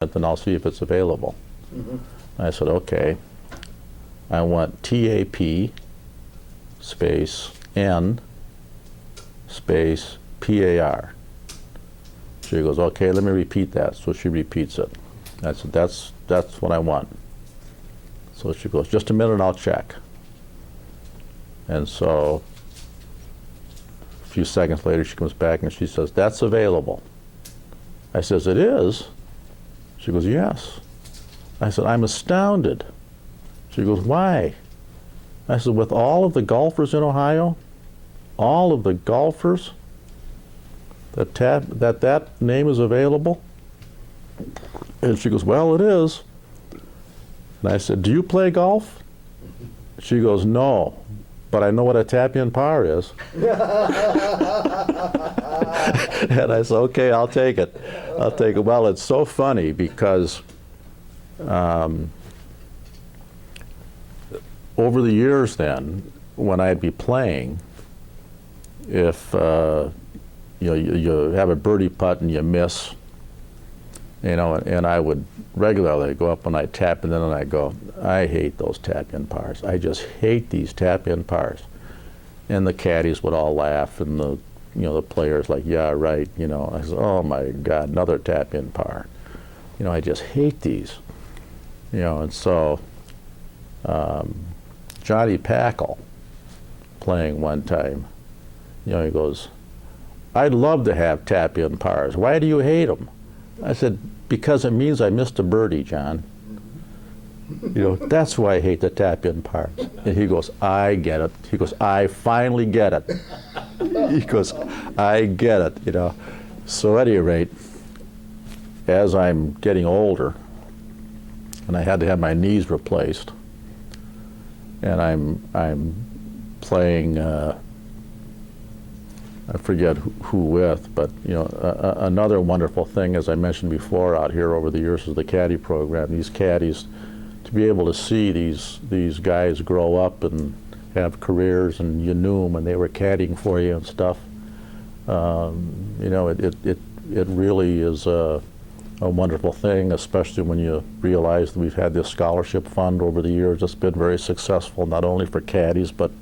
then I'll see if it's available. Mm-hmm. I said, okay. I want TAP space N space PAR. She goes, okay, let me repeat that. So she repeats it. I said, that's what I want. So she goes, just a minute, I'll check. And so a few seconds later, she comes back and she says, that's available. I says, it is? She goes, yes. I said, I'm astounded. She goes, why? I said, with all of the golfers in Ohio, all of the golfers, that name is available? And she goes, well, it is. And I said, do you play golf? She goes, no, but I know what a tap-in par is. And I said, okay, I'll take it. I'll take it. Well, it's so funny because over the years then, when I'd be playing, if you have a birdie putt and you miss, and I would regularly go up and I'd tap and then I'd go, I hate those tap-in pars. I just hate these tap-in pars. And the caddies would all laugh, and the players like, yeah, right. I said, oh my God, another tap-in par. I just hate these. And so Johnny Packle, playing one time, he goes, I'd love to have tap-in pars. Why do you hate them? I said, because it means I missed a birdie, John. That's why I hate the tap-in pars. And he goes, I get it. He goes, I finally get it. He goes, I get it, So at any rate, as I'm getting older, and I had to have my knees replaced, and I'm playing, I forget who with, but another wonderful thing, as I mentioned before, out here over the years is the caddy program. These caddies, to be able to see these guys grow up and have careers, and you knew them and they were caddying for you and stuff. It really is a wonderful thing, especially when you realize that we've had this scholarship fund over the years. It's been very successful, not only for caddies but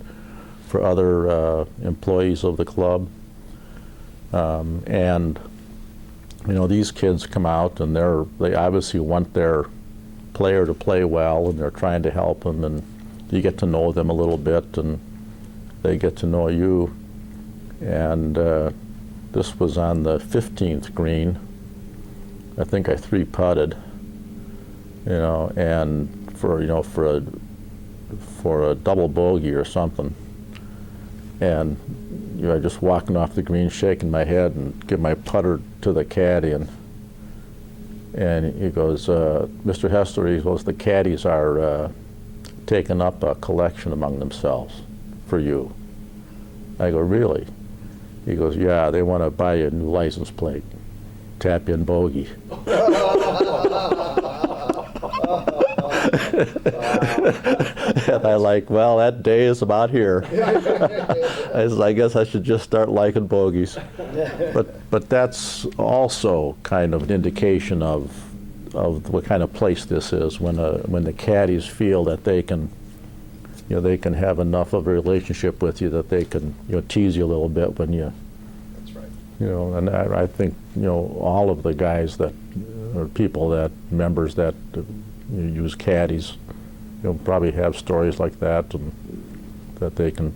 for other employees of the club. And these kids come out and they obviously want their player to play well, and they're trying to help them, and you get to know them a little bit and they get to know you. And this was on the 15th green. I think I three-putted, and for a double bogey or something. And I just walking off the green, shaking my head, and give my putter to the caddy, and he goes, Mr. Hessler, he goes, the caddies are taking up a collection among themselves for you. I go, really? He goes, yeah, they want to buy you a new license plate, tap-in bogey. And I like, well, that day is about here. I guess I should just start liking bogeys. But that's also kind of an indication of what kind of place this is, when the caddies feel that they can have enough of a relationship with you that they can tease you a little bit when you. That's right. And I think all of the guys that or people that members that use caddies, probably have stories like that, and that they can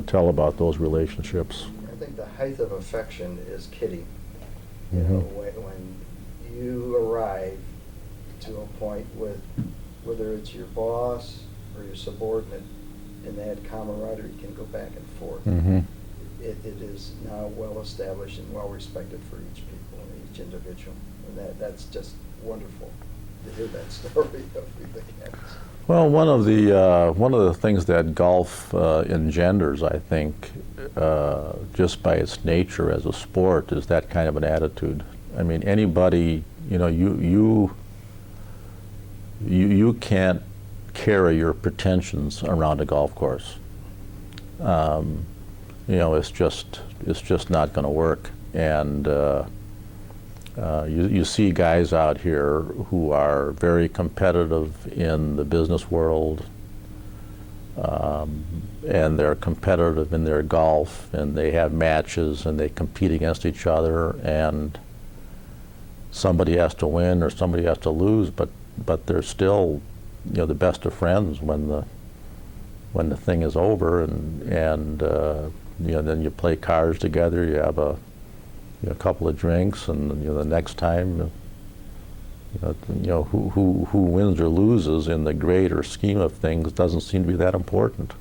tell about those relationships. I think the height of affection is kidding. Mm-hmm. When you arrive to a point with, whether it's your boss or your subordinate, and that camaraderie can go back and forth. Mm-hmm. It is now well established and well respected for each people and each individual, and that's just wonderful to hear that story of the caddies. Well, one of the things that golf engenders, I think, just by its nature as a sport, is that kind of an attitude. I mean, anybody, you can't carry your pretensions around a golf course. It's just not going to work. And You see guys out here who are very competitive in the business world, and they're competitive in their golf, and they have matches, and they compete against each other, and somebody has to win or somebody has to lose, but they're still, the best of friends when the thing is over, and then you play cards together, you have a couple of drinks, and the next time, who wins or loses in the greater scheme of things doesn't seem to be that important.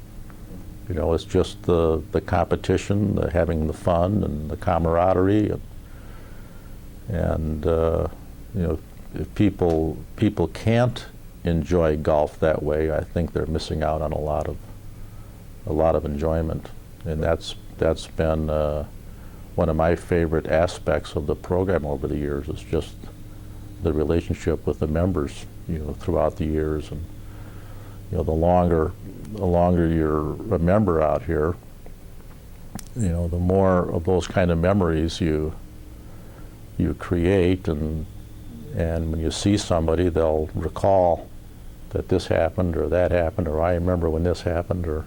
It's just the competition, having the fun and the camaraderie, and if people can't enjoy golf that way, I think they're missing out on a lot of enjoyment, and that's been one of my favorite aspects of the program over the years, is just the relationship with the members, throughout the years, and the longer you're a member out here, the more of those kind of memories you create, and when you see somebody, they'll recall that this happened or that happened, or I remember when this happened, or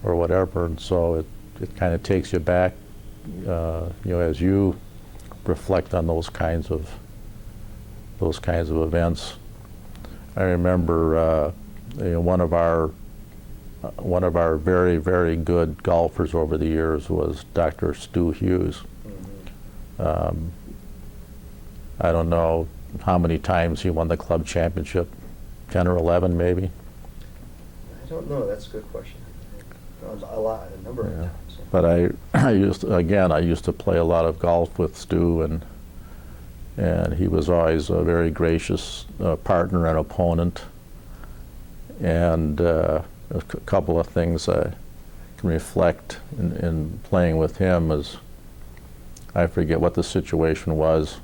whatever, and so it kind of takes you back, as you reflect on those kinds of events. I remember one of our very, very good golfers over the years was Dr. Stu Hughes. I don't know how many times he won the club championship, 10 or 11 maybe. I don't know. That's a good question. A number of times. But I used to play a lot of golf with Stu, and he was always a very gracious partner and opponent. And a couple of things I can reflect in playing with him is, I forget what the situation was,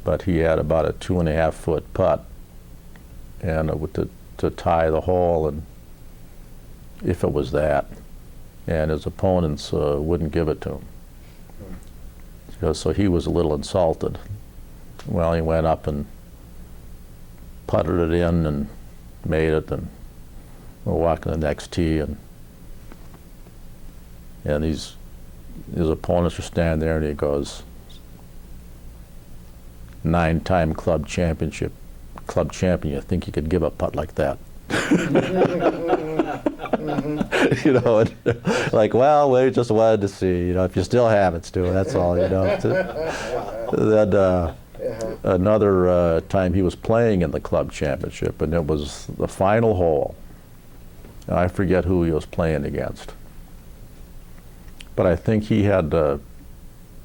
but he had about a 2.5 foot putt, and to tie the hole, and if it was that, and his opponents wouldn't give it to him. So he was a little insulted. Well, he went up and putted it in and made it, and we're walking the next tee, and his opponents are standing there, and he goes, 9-time club champion, you think you could give a putt like that? And like, well, we just wanted to see, if you still have it, Stu, that's all, Then another time he was playing in the club championship, and it was the final hole. And I forget who he was playing against, but I think he had to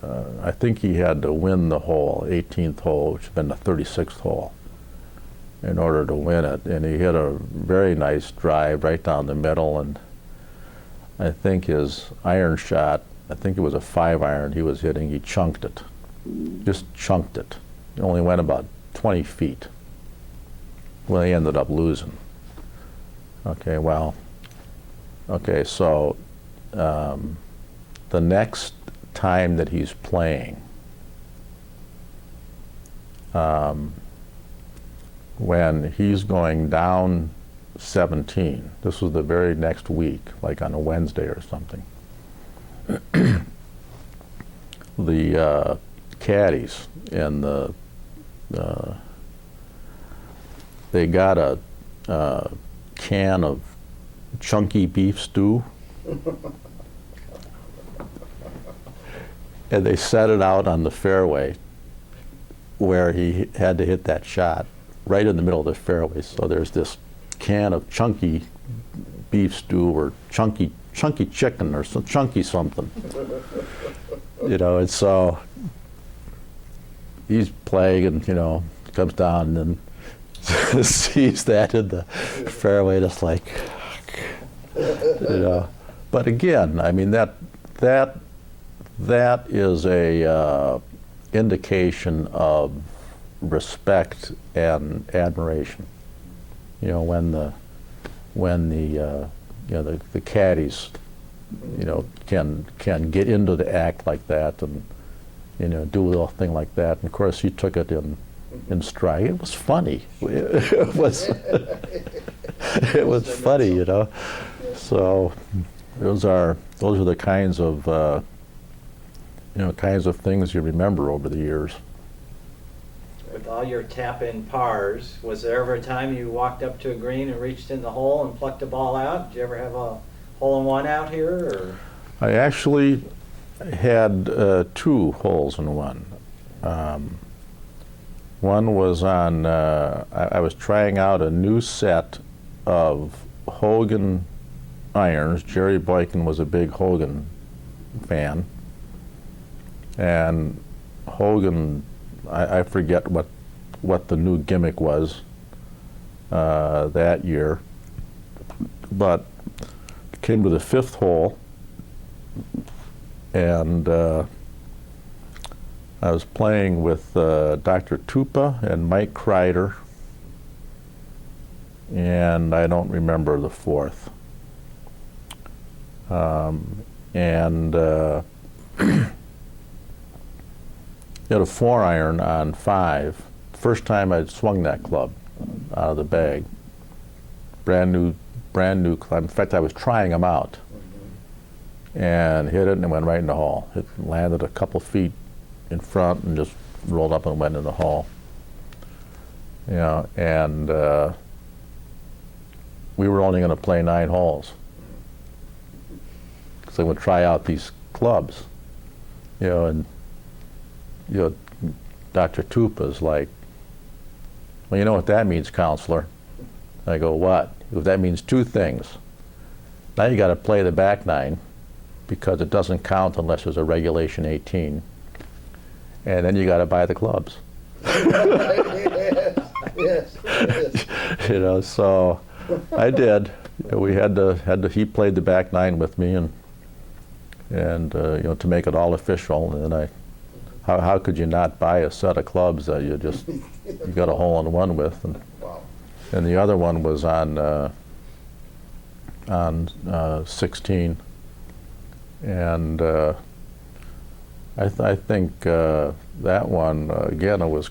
win the hole, 18th hole, which had been the 36th hole, in order to win it. And he hit a very nice drive right down the middle, and I think his iron shot, I think it was a 5-iron he was hitting, he chunked it. Just chunked it. It only went about 20 feet. Well, he ended up losing. So the next time that he's playing, when he's going down 17, this was the very next week, like on a Wednesday or something, the caddies and they got a can of chunky beef stew, and they set it out on the fairway where he had to hit that shot, right in the middle of the fairway. So there's this can of chunky beef stew, or chunky chicken, or some chunky something, and so he's playing, and comes down and sees that in the fairway, just like, But again, I mean, that is a indication of respect and admiration. When the caddies, can get into the act like that, and do a little thing like that. And of course, he took it in stride. It was funny. It was it was funny, So those are the kinds of things you remember over the years. With all your tap-in pars, was there ever a time you walked up to a green and reached in the hole and plucked a ball out? Did you ever have a hole-in-one out here? Or? I actually had 2 holes in one. One was on, I was trying out a new set of Hogan irons. Jerry Boykin was a big Hogan fan. And Hogan, I forget what the new gimmick was that year, but came to the 5th hole, and I was playing with Dr. Tupa and Mike Kreider, and I don't remember the 4th. He had a 4-iron on 5. First time I'd swung that club out of the bag. Brand new club. In fact, I was trying them out, and hit it, and it went right in the hole. It landed a couple feet in front and just rolled up and went in the hole. And we were only going to play 9 holes, because I would try out these clubs, and Dr. Tupa's like, well, you know what that means, counselor? I go, what? He goes, that means 2 things. Now you got to play the back 9, because it doesn't count unless there's a regulation 18. And then you got to buy the clubs. Yes. So I did. We had to. He played the back 9 with me, and to make it all official. And how could you not buy a set of clubs that you got a hole-in-one with? And, wow. And the other one was on 16, and I think that one again, it was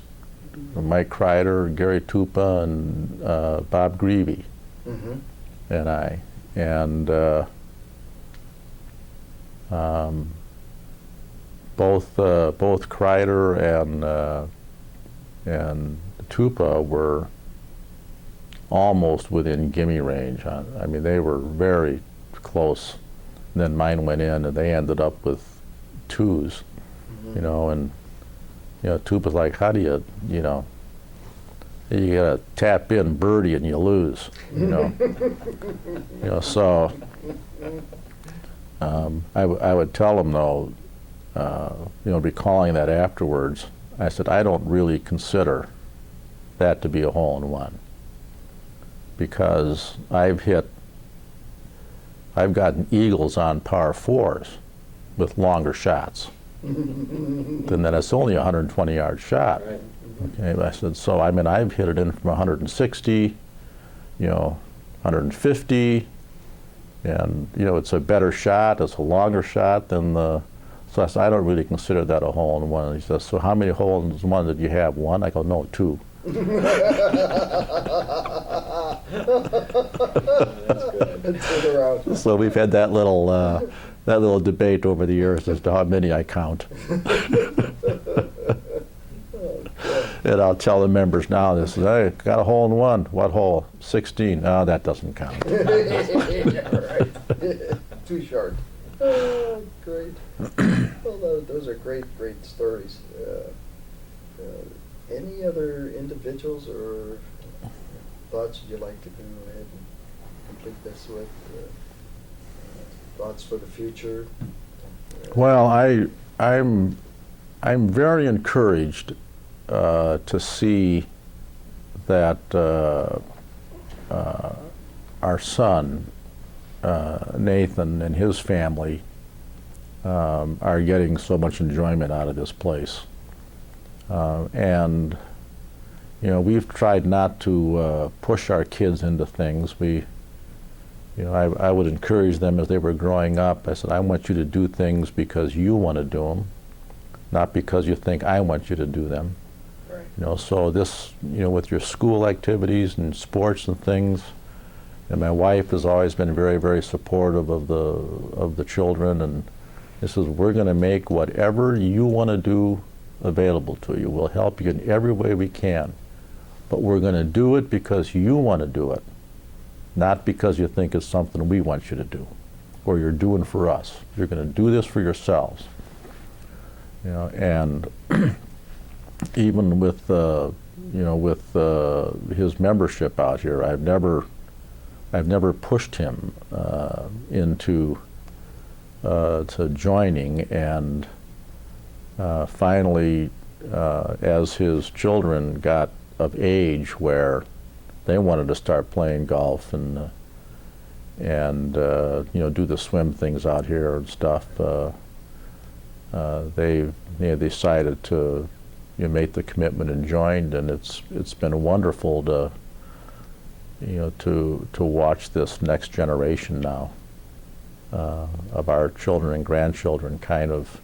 Mike Kreider, Gary Tupa, and Bob Greavy, and I, and both Kreider and Tupa were almost within gimme range. I mean, they were very close. And then mine went in, and they ended up with 2s, and Tupa's like, how do you gotta tap in birdie and you lose, So I would tell him though, recalling that afterwards, I said, I don't really consider that to be a hole-in-one, because I've gotten eagles on par 4s with longer shots. Then it's only a 120-yard shot. Right. Okay, I said, so I've hit it in from 160, 150, and it's a better shot, it's a longer shot than the. So I said, I don't really consider that a hole-in-one. He says, so how many hole-in-one did you have? 1? I go, no, 2. That's good. So we've had that little debate over the years as to how many I count. And I'll tell the members now, this is, hey, got a hole-in-one. What hole? 16. No, that doesn't count. Yeah, right. Too short. Oh, great. Well, those are great stories. Any other individuals or thoughts you'd like to go ahead and complete this with? Thoughts for the future? Well, I'm very encouraged to see that our son Nathan and his family are getting so much enjoyment out of this place. And we've tried not to push our kids into things. I would encourage them as they were growing up. I said, I want you to do things because you want to do them, not because you think I want you to do them. Right. So this, with your school activities and sports and things, and my wife has always been very, very supportive of the children, and this is, we're going to make whatever you want to do available to you. We'll help you in every way we can, but we're going to do it because you want to do it, not because you think it's something we want you to do or you're doing for us. You're going to do this for yourselves. And even with his membership out here, I've never pushed him into to joining, and finally, as his children got of age where they wanted to start playing golf and do the swim things out here and stuff, they decided to make the commitment and joined, and it's been wonderful to watch this next generation now of our children and grandchildren kind of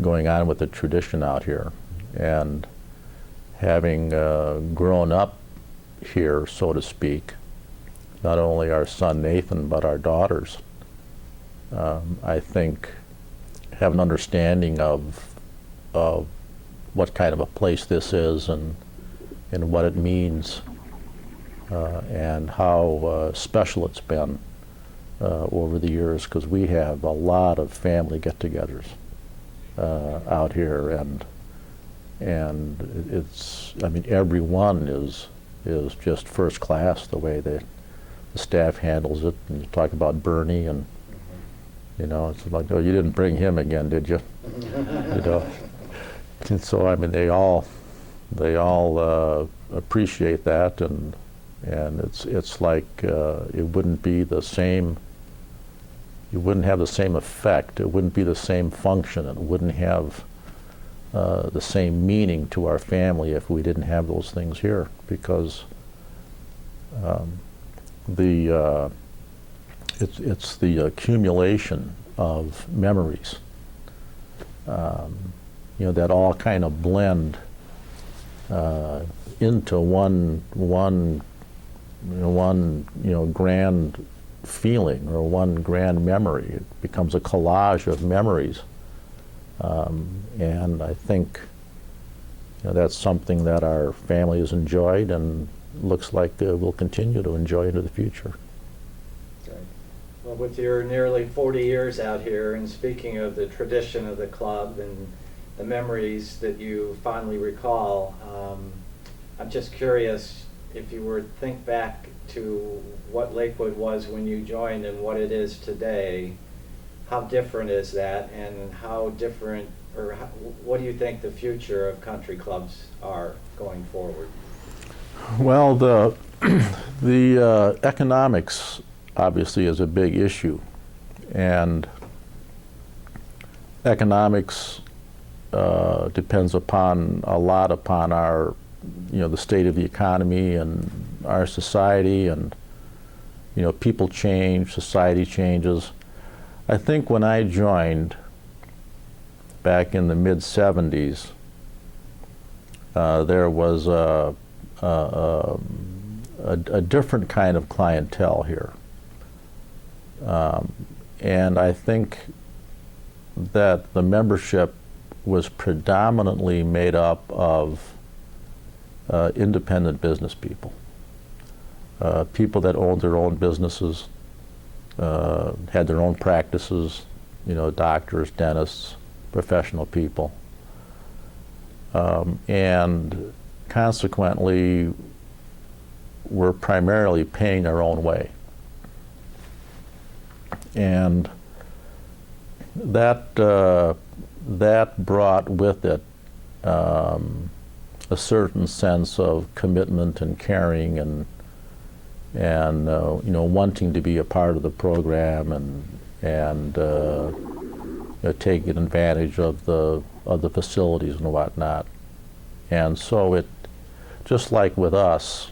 going on with the tradition out here, and having grown up here, so to speak, not only our son Nathan but our daughters, I think have an understanding of what kind of a place this is and what it means, and how special it's been over the years, because we have a lot of family get-togethers out here, and it's, I mean, every one is just first class the way the staff handles it. And you talk about Bernie, and it's like, oh, you didn't bring him again, did you? And so, I mean, they all appreciate that, and it's like it wouldn't be the same. It wouldn't have the same effect. It wouldn't be the same function. It wouldn't have the same meaning to our family if we didn't have those things here, because it's the accumulation of memories, that all kind of blend into one grand feeling or one grand memory. It becomes a collage of memories, and I think that's something that our family has enjoyed and looks like we'll continue to enjoy into the future. Well, with your nearly 40 years out here, and speaking of the tradition of the club and the memories that you fondly recall, I'm just curious, if you were to think back to what Lakewood was when you joined and what it is today, how different is that, and how different, or what do you think the future of country clubs are going forward? Well, the economics obviously is a big issue, and economics depends upon our, the state of the economy and our society, and people change, society changes. I think when I joined back in the mid-70s, there was a different kind of clientele here. And I think that the membership was predominantly made up of independent business people, people that owned their own businesses, had their own practices, doctors, dentists, professional people, and consequently were primarily paying their own way. And that brought with it a certain sense of commitment and caring and wanting to be a part of the program and taking advantage of the facilities and whatnot. And so it, just like with us,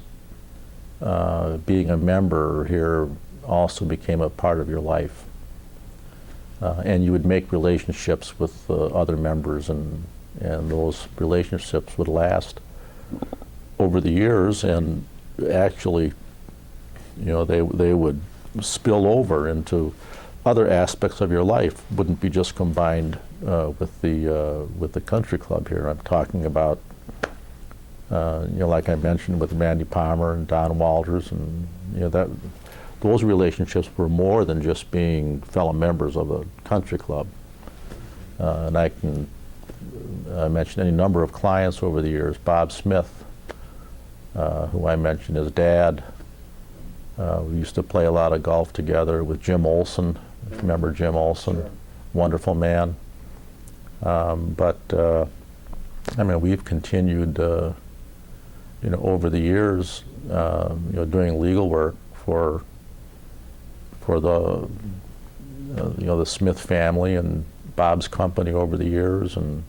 being a member here also became a part of your life. and you would make relationships with other members, and those relationships would last over the years, and actually, they would spill over into other aspects of your life. Wouldn't be just combined with the country club here. I'm talking about, like I mentioned with Randy Palmer and Don Walters, and those relationships were more than just being fellow members of the country club. And I can mention any number of clients over the years. Bob Smith, who I mentioned, his dad. We used to play a lot of golf together with Jim Olson. If you remember Jim Olson, Sure. Wonderful man. But we've continued, over the years, doing legal work for the the Smith family and Bob's company over the years, and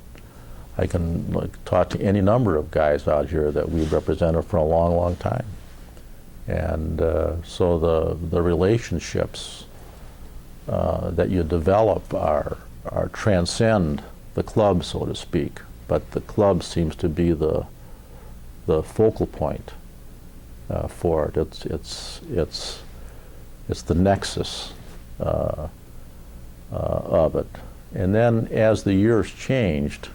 I can talk to any number of guys out here that we've represented for a long, long time. And so the relationships that you develop are transcend the club, so to speak. But the club seems to be the focal point for it. It's the nexus of it. And then as the years changed,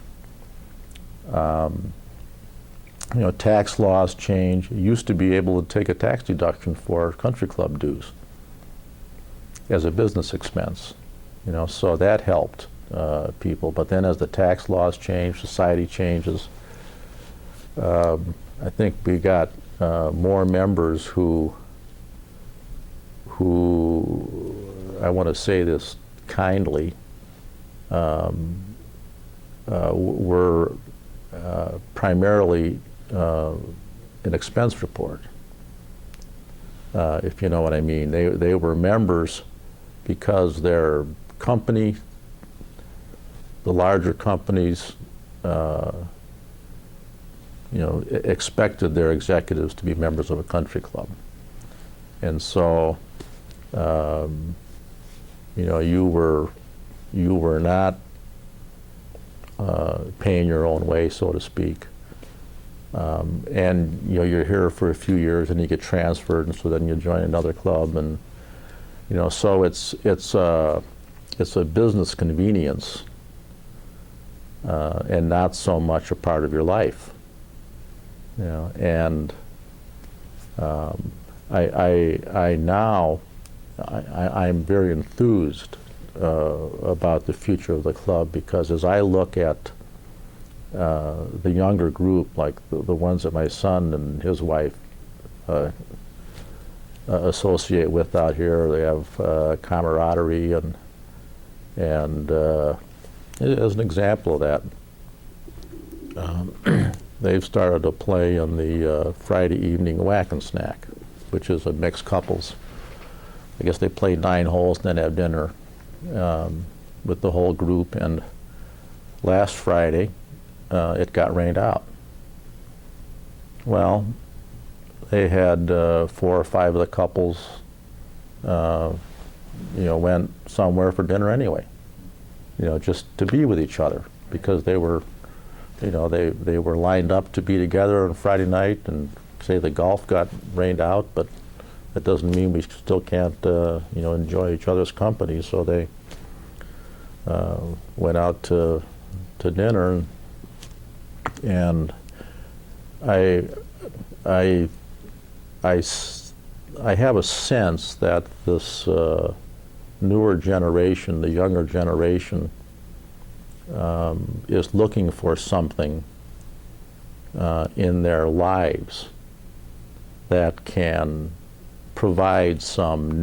tax laws change. You used to be able to take a tax deduction for country club dues as a business expense, so that helped people. But then as the tax laws change, society changes. I think we got more members who I want to say this kindly, were primarily an expense report, if you know what I mean. They were members because their company, the larger companies, expected their executives to be members of a country club. And so, you were not paying your own way, so to speak. And you're here for a few years and you get transferred, and so then you join another club, and so it's a business convenience, and not so much a part of your life. And I'm very enthused about the future of the club, because as I look at the younger group, like the ones that my son and his wife associate with out here, they have camaraderie, and as an example of that, they've started to play on the Friday evening whack and snack, which is a mixed couples. I guess they play 9 holes and then have dinner with the whole group. And last Friday, it got rained out. Well, they had 4 or 5 of the couples, went somewhere for dinner anyway, just to be with each other, because they were, they were lined up to be together on Friday night, and say the golf got rained out, but that doesn't mean we still can't, enjoy each other's company. So they went out to dinner, and I have a sense that this newer generation, the younger generation, is looking for something in their lives that can provide some